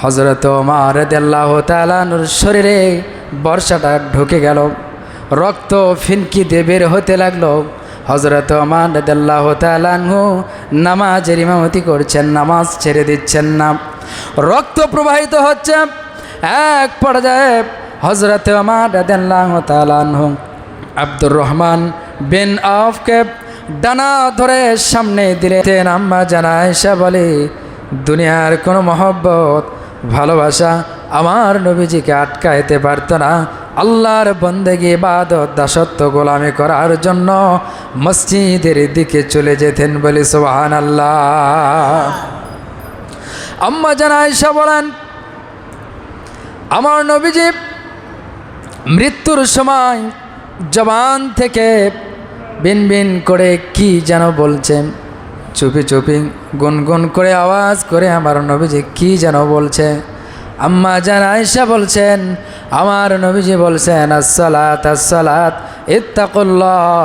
হযরত ওমর রাদিয়াল্লাহু তাআলা আনহুর শরীরে বর্ষাটা ঢুকে গেল, রক্ত ফিনকি দিয়ে বের হতে লাগলো। হযরত ওমর রাদিয়াল্লাহু তাআলা আনহু নামাজের ইমামতি করছেন, নামাজ ছেড়ে দিচ্ছেন না, রক্ত প্রবাহিত হচ্ছে। এক পর্যায়ে হযরত ওমর রাদিয়াল্লাহু তাআলা আনহু আব্দুর রহমান বিন আওফকে ডানা ধরে সামনে দিলেন। আম্মা জান আয়েশা বলে, দুনিয়ার কোনো মহব্বত ভালোবাসা আমার নবীজিকে আটকাইতে পারত না। আল্লাহর বন্দেগী ইবাদত দাসত্ব গোলামি করার জন্য মসজিদের দিকে চলে যেতেন, বলি সুবহানাল্লাহ। আম্মা জান আয়েশা বলেন, আমার নবীজি মৃত্যুর সময় জবান থেকে বিন বিন করে কি যেন বলছেন, চুপি চুপি গুনগুন করে আওয়াজ করে আমার নবীজি কি যেন বলছে। আম্মা জান আয়েশা বলছেন, আমার নবীজি বলছেন, আসসালাত আসসালাত ইত্তাকুল্লাহ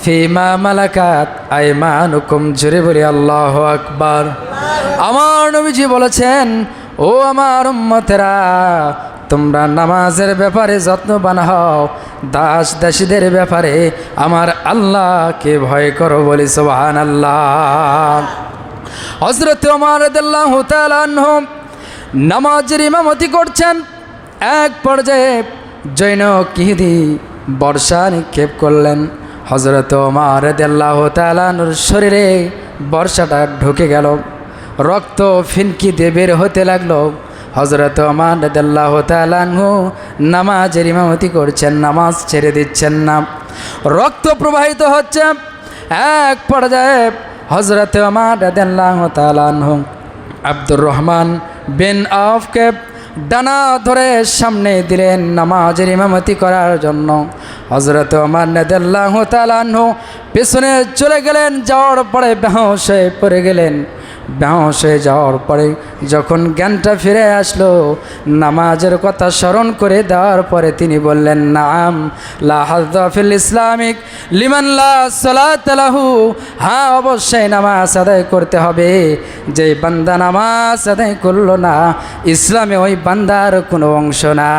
ফিমা মালাকাত আইমানুকুম, জোরে বলি আল্লাহু আকবার। আমার নবীজি বলেছেন, ও আমার উম্মতেরা, তোমরা নামাজের ব্যাপারে যত্নবান হও, দাস দাসীদের ব্যাপারে আমার আল্লাহকে ভয় করো, বলি সুবহানাল্লাহ। হযরত ওমর রাদিয়াল্লাহু তাআলা আনহু নামাজের ইমামতি করছেন। এক পর্যায়ে জৈনক ইহুদি বর্ষা নিক্ষেপ করলেন। হযরত ওমর রাদিয়াল্লাহু তাআলা আনহুর শরীরে বর্ষাটা ঢুকে গেল, রক্ত ফিনকি দিয়ে বের হতে লাগলো। হযরত ওমর রাদিয়াল্লাহু তাআলা আনহু নামাজের ইমামতি করছেন, নামাজ ছেড়ে দিচ্ছেন না, রক্ত প্রবাহিত হচ্ছে। এক পর্যায়ে হযরত ওমর রাদিয়াল্লাহু তাআলা আনহু আব্দুর রহমান বিন আওফকে ডানা ধরে সামনে দিলেন নামাজের ইমামতি করার জন্য। হযরত ওমর রাদিয়াল্লাহু তাআলা আনহু পেছনে চলে গেলেন, যাওয়ার পরে বেহুশ হয়ে পড়ে গেলেন। বেহুশ হয়ে যাওয়ার পরে যখন জ্ঞানটা ফিরে আসলো, নামাজের কথা স্মরণ করে দেওয়ার পরে তিনি বললেন, নাম লা হাযযা ফিল ইসলামিক লিমান লা সালাতা লাহু, হ্যাঁ অবশ্যই নামাজ আদায় করতে হবে। যে বান্দা নামাজ আদায় করলো না, ইসলামে ওই বান্দার কোনো অংশ না।